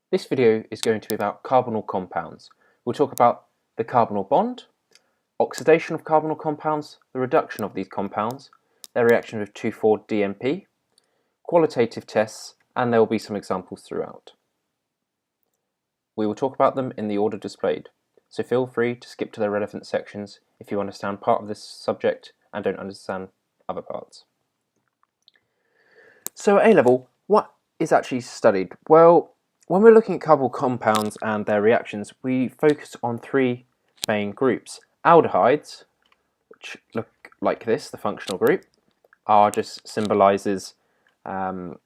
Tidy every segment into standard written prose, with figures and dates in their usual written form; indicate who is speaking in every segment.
Speaker 1: This video is going to be about carbonyl compounds. We'll talk about the carbonyl bond, oxidation of carbonyl compounds, the reduction of these compounds, their reaction with 2,4-DNP, qualitative tests, and there will be some examples throughout. We will talk about them in the order displayed, so feel free to skip to the relevant sections if you understand part of this subject and don't understand other parts. So at A-level, what is actually studied? Well, when we're looking at carbonyl compounds and their reactions, we focus on three main groups. Aldehydes, which look like this, the functional group, R just symbolises another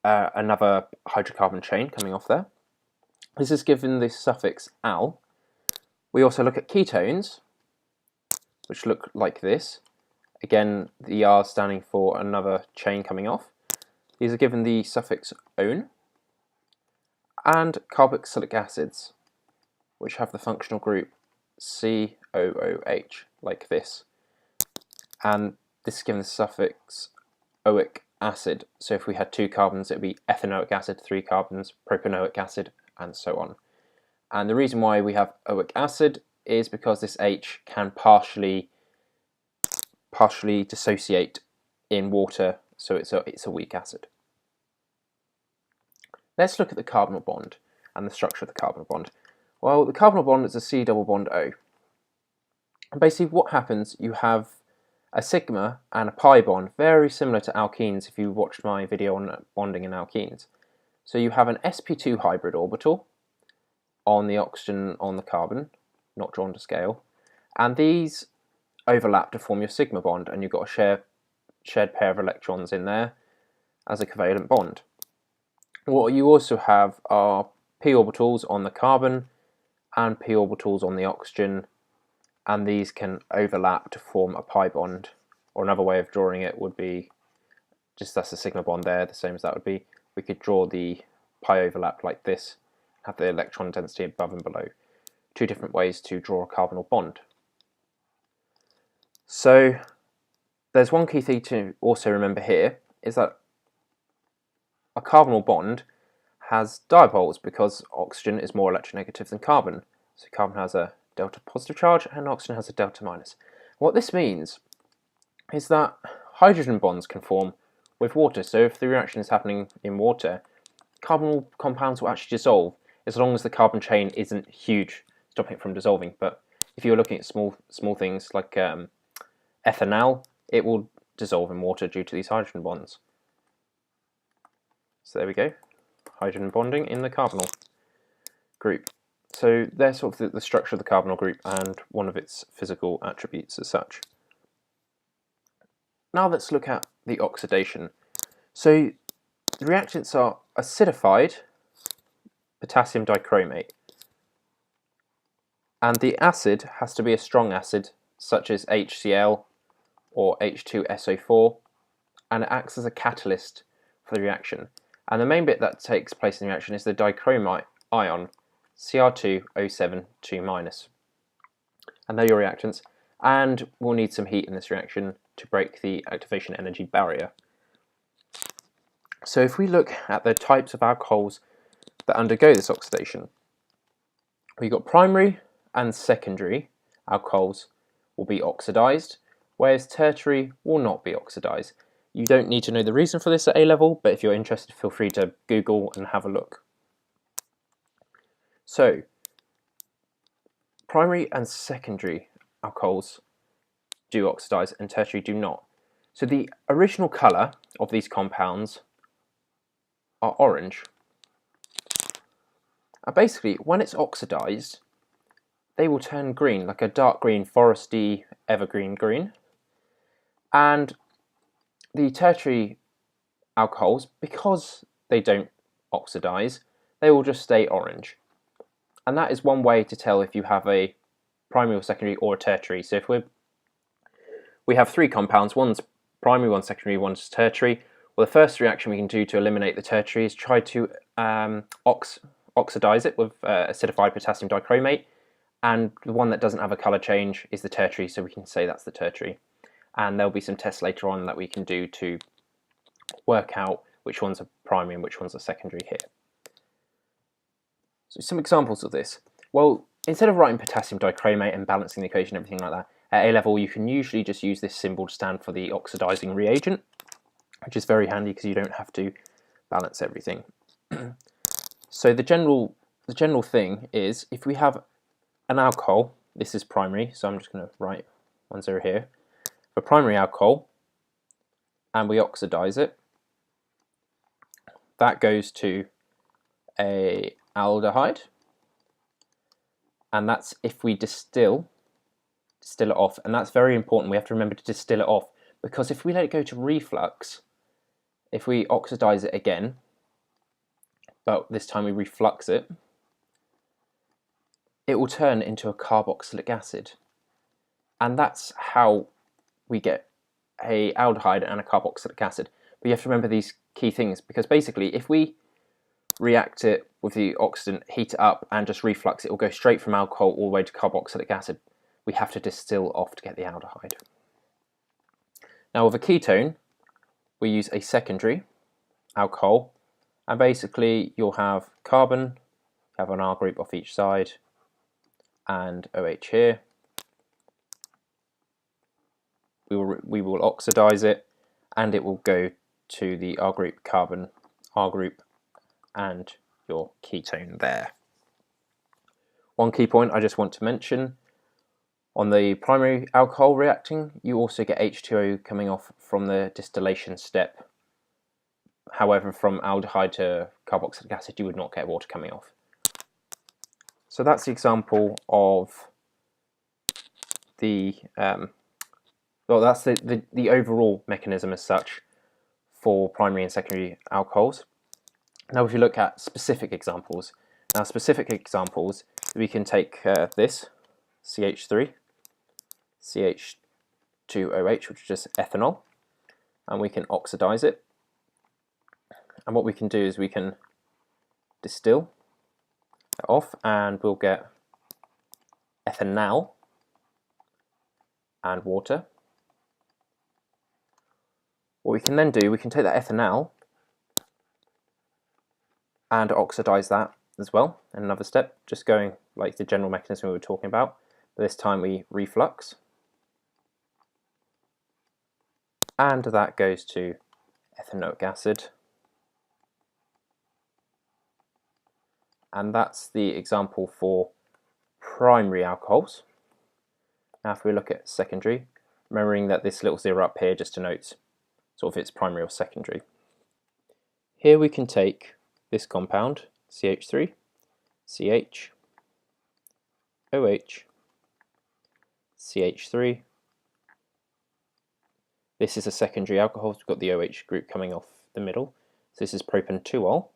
Speaker 1: hydrocarbon chain coming off there. This is given the suffix -al. We also look at ketones, which look like this. Again, the R standing for another chain coming off. These are given the suffix -one. And carboxylic acids, which have the functional group COOH, like this. And this is given the suffix oic acid. So if we had 2 carbons, it would be ethanoic acid, 3 carbons, propanoic acid, and so on. And the reason why we have oic acid is because this H can partially dissociate in water, so it's a weak acid. Let's look at the carbonyl bond and the structure of the carbonyl bond. Well, the carbonyl bond is a C double bond O. And basically what happens, you have a sigma and a pi bond, very similar to alkenes if you watched my video on bonding in alkenes. So you have an sp2 hybrid orbital on the oxygen on the carbon, not drawn to scale, and these overlap to form your sigma bond, and you've got a shared pair of electrons in there as a covalent bond. What you also have are p orbitals on the carbon and p orbitals on the oxygen, and these can overlap to form a pi bond, or another way of drawing it would be just that's a sigma bond there, the same as that would be. We could draw the pi overlap like this, have the electron density above and below. 2 different ways to draw a carbonyl bond. So there's one key thing to also remember here, is that a carbonyl bond has dipoles because oxygen is more electronegative than carbon. So carbon has a delta positive charge and oxygen has a delta minus. What this means is that hydrogen bonds can form with water. So if the reaction is happening in water, carbonyl compounds will actually dissolve as long as the carbon chain isn't huge, stopping it from dissolving. But if you're looking at small things like ethanol, it will dissolve in water due to these hydrogen bonds. So there we go, hydrogen bonding in the carbonyl group. So there's sort of the structure of the carbonyl group and one of its physical attributes as such. Now let's look at the oxidation. So the reactants are acidified potassium dichromate, and the acid has to be a strong acid such as HCl or H2SO4, and it acts as a catalyst for the reaction. And the main bit that takes place in the reaction is the dichromate ion, Cr2O7 2-. And they're your reactants. And we'll need some heat in this reaction to break the activation energy barrier. So if we look at the types of alcohols that undergo this oxidation, we've got primary and secondary alcohols will be oxidized, whereas tertiary will not be oxidized. You don't need to know the reason for this at A-level, but if you're interested, feel free to Google and have a look. So, primary and secondary alcohols do oxidize and tertiary do not. So the original colour of these compounds are orange. And basically, when it's oxidized, they will turn green, like a dark green, foresty, evergreen green. And the tertiary alcohols, because they don't oxidize, they will just stay orange. And that is one way to tell if you have a primary or secondary or a tertiary. So if we have 3 compounds, one's primary, one's secondary, one's tertiary. Well, the first reaction we can do to eliminate the tertiary is try to oxidize it with acidified potassium dichromate, and the one that doesn't have a colour change is the tertiary, so we can say that's the tertiary. And there'll be some tests later on that we can do to work out which one's a primary and which one's a secondary here. So some examples of this. Well, instead of writing potassium dichromate and balancing the equation and everything like that, at A level you can usually just use this symbol to stand for the oxidizing reagent, which is very handy because you don't have to balance everything. So the general thing is, if we have an alcohol, this is primary, so I'm just going to write 10 here. For primary alcohol, and we oxidize it, that goes to a aldehyde, and that's if we distill it off, and that's very important. We have to remember to distill it off, because if we let it go to reflux, if we oxidize it again, but this time we reflux it, it will turn into a carboxylic acid, and that's how we get a aldehyde and a carboxylic acid. But you have to remember these key things, because basically if we react it with the oxidant, heat it up and just reflux it, will go straight from alcohol all the way to carboxylic acid. We have to distill off to get the aldehyde. Now with a ketone, we use a secondary alcohol, and basically you'll have carbon, you have an R group off each side, and OH here. We will oxidize it, and it will go to the R group carbon, R group, and your ketone there. One key point I just want to mention, on the primary alcohol reacting, you also get H2O coming off from the distillation step. However, from aldehyde to carboxylic acid, you would not get water coming off. So that's the example of the well, that's the overall mechanism as such for primary and secondary alcohols. Now if you look at specific examples, we can take this, CH3, CH2OH, which is just ethanol, and we can oxidize it. And what we can do is we can distill it off, and we'll get ethanal and water. What we can then do, we can take that ethanal and oxidize that as well in another step, just going like the general mechanism we were talking about. But this time we reflux, and that goes to ethanoic acid. And that's the example for primary alcohols. Now if we look at secondary, remembering that this little zero up here just denotes sort of its primary or secondary. Here we can take this compound, CH3, CH, OH, CH3. This is a secondary alcohol, so we've got the OH group coming off the middle. So this is propan-2-ol.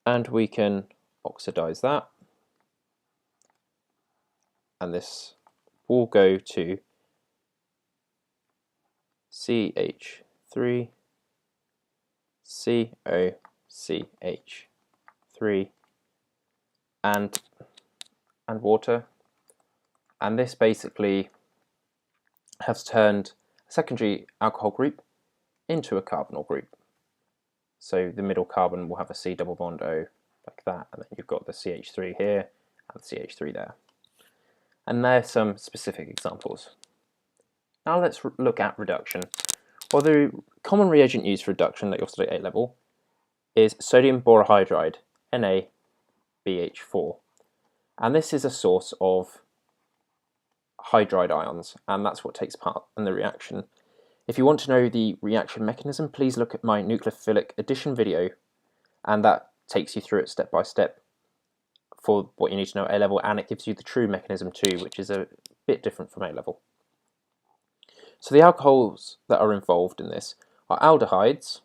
Speaker 1: And we can oxidize that. And this will go to CH3, COCH3, and water. And this basically has turned a secondary alcohol group into a carbonyl group. So the middle carbon will have a C double bond O like that, and then you've got the CH3 here and CH3 there. And there's some specific examples. Now let's look at reduction. Well, the common reagent used for reduction at your study 8 level is sodium borohydride, NaBH4. And this is a source of hydride ions, and that's what takes part in the reaction. If you want to know the reaction mechanism, please look at my nucleophilic addition video, and that takes you through it step by step for what you need to know at A level, and it gives you the true mechanism too, which is a bit different from A level. So the alcohols that are involved in this are aldehydes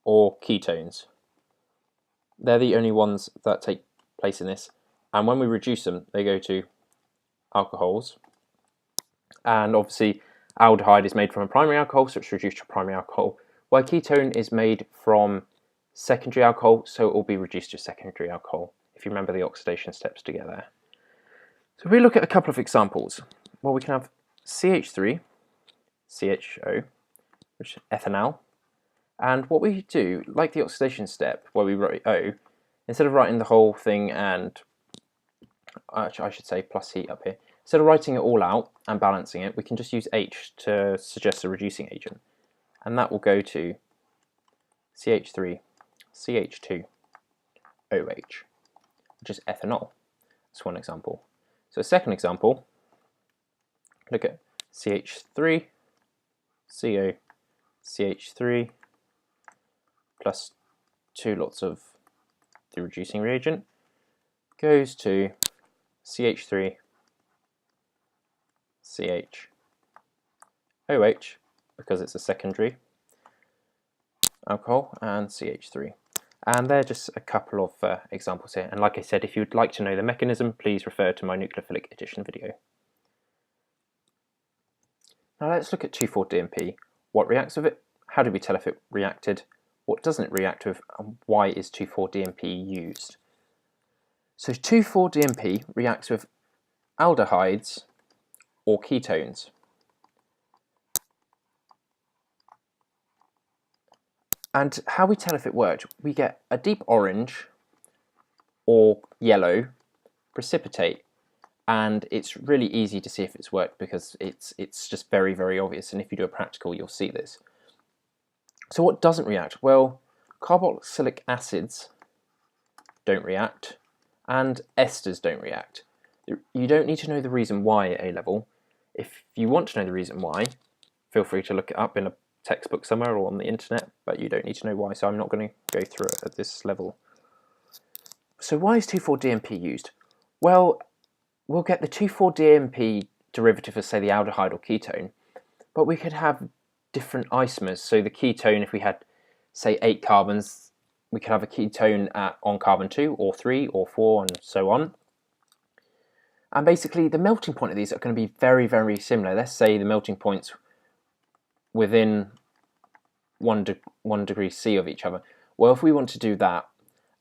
Speaker 1: or ketones. They're the only ones that take place in this, and when we reduce them, they go to alcohols. And obviously aldehyde is made from a primary alcohol, so it's reduced to primary alcohol, while ketone is made from secondary alcohol, so it will be reduced to secondary alcohol, if you remember the oxidation steps to get there. So if we look at a couple of examples, well, we can have CH3, CHO, which is ethanal, And what we do, like the oxidation step where we write O, instead of writing the whole thing and, I should say plus heat up here, instead of writing it all out and balancing it, we can just use H to suggest a reducing agent. And that will go to CH3, CH2, OH, which is ethanol. That's one example. So a second example, look at CH3, CO, CH3, plus 2 lots of the reducing reagent, goes to CH3, CH, OH, because it's a secondary alcohol, and CH3. And they're just a couple of examples here. And like I said, if you'd like to know the mechanism, please refer to my nucleophilic addition video. Now let's look at 2,4-DMP. What reacts with it? How do we tell if it reacted? What doesn't it react with? And why is 2,4-DMP used? So 2,4-DMP reacts with aldehydes or ketones. And how we tell if it worked, we get a deep orange or yellow precipitate, and it's really easy to see if it's worked because it's just very, very obvious, and if you do a practical you'll see this. So what doesn't react? Well, carboxylic acids don't react, and esters don't react. You don't need to know the reason why at A level. If you want to know the reason why, feel free to look it up in a textbook somewhere or on the internet, but you don't need to know why, so I'm not going to go through it at this level. So why is 2,4-DMP used? Well, we'll get the 2,4-DMP derivative of, say, the aldehyde or ketone, but we could have different isomers. So the ketone, if we had, say, 8 carbons, we could have a ketone on carbon 2 or 3 or 4 and so on. And basically the melting point of these are going to be very, very similar. Let's say the melting points within 1 degree C of each other. Well, if we want to do that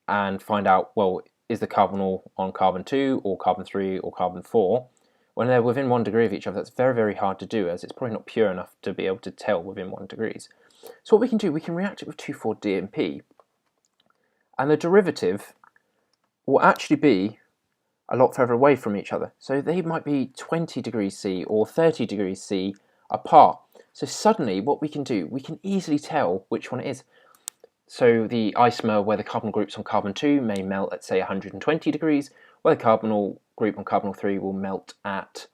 Speaker 1: and find out, well, is the carbonyl on carbon 2 or carbon 3 or carbon 4, when they're within 1 degree of each other, that's very, very hard to do, as it's probably not pure enough to be able to tell within 1 degree. So what we can do, we can react it with 2,4-DMP, and the derivative will actually be a lot further away from each other. So they might be 20 degrees C or 30 degrees C apart. So suddenly what we can do, we can easily tell which one it is. So the isomer where the carbonyl groups on carbon 2 may melt at, say, 120 degrees, where the carbonyl group on carbonyl 3 will melt at,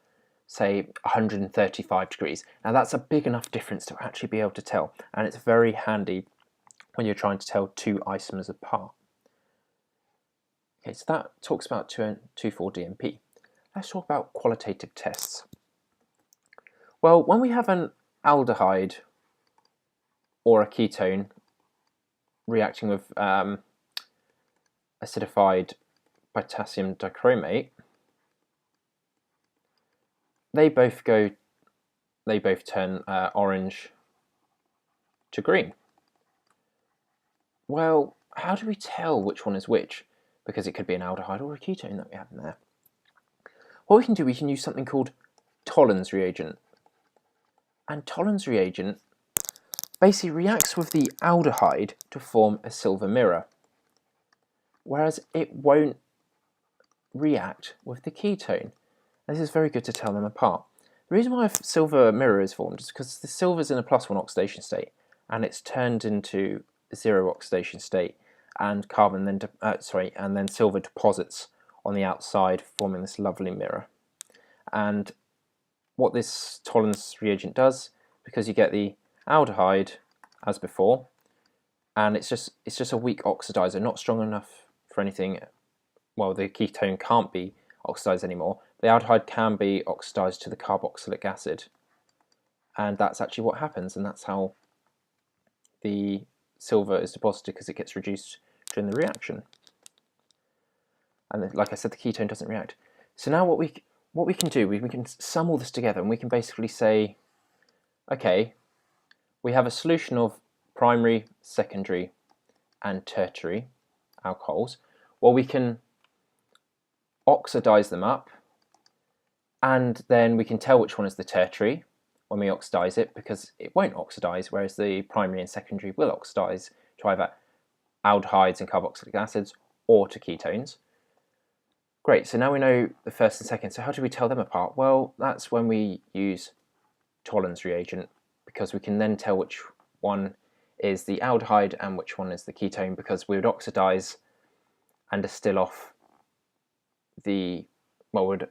Speaker 1: say, 135 degrees. Now that's a big enough difference to actually be able to tell, and it's very handy when you're trying to tell 2 isomers apart. Okay, so that talks about 2,4-DMP. Let's talk about qualitative tests. Well, when we have an aldehyde or a ketone reacting with acidified potassium dichromate, they both turn orange to green. Well, how do we tell which one is which? Because it could be an aldehyde or a ketone that we have in there. What we can do, we can use something called Tollens reagent. And Tollens reagent basically reacts with the aldehyde to form a silver mirror, whereas it won't react with the ketone. This is very good to tell them apart. The reason why a silver mirror is formed is because the silver is in a +1 oxidation state, and it's turned into a 0 oxidation state, and carbon then and then silver deposits on the outside, forming this lovely mirror. And what this Tollens reagent does, because you get the aldehyde as before, and it's just a weak oxidizer, not strong enough for anything. Well, the ketone can't be oxidized anymore. The aldehyde can be oxidized to the carboxylic acid, and that's actually what happens, and that's how the silver is deposited, because it gets reduced during the reaction. And like I said, the ketone doesn't react. So now what we can do, we can sum all this together, and we can basically say, okay, we have a solution of primary, secondary, and tertiary alcohols. Well, we can oxidize them up, and then we can tell which one is the tertiary, when we oxidize it, because it won't oxidize, whereas the primary and secondary will oxidize to either aldehydes and carboxylic acids or to ketones. Great, so now we know the first and second, so how do we tell them apart? Well, that's when we use Tollens reagent, because we can then tell which one is the aldehyde and which one is the ketone, because we would oxidize and distill off the, well, we'd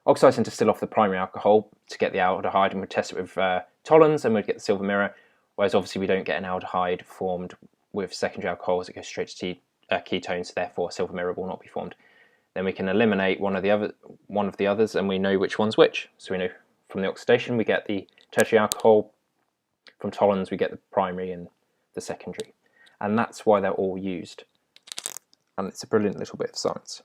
Speaker 1: oxidize and distill off the primary alcohol to get the aldehyde, and we'd test it with Tollens and we'd get the silver mirror, whereas obviously we don't get an aldehyde formed with secondary alcohols, it goes straight to ketones, so therefore a silver mirror will not be formed. Then we can eliminate one of the others, and we know which one's which. So we know from the oxidation we get the tertiary alcohol, from Tollens we get the primary and the secondary. And that's why they're all used. And it's a brilliant little bit of science.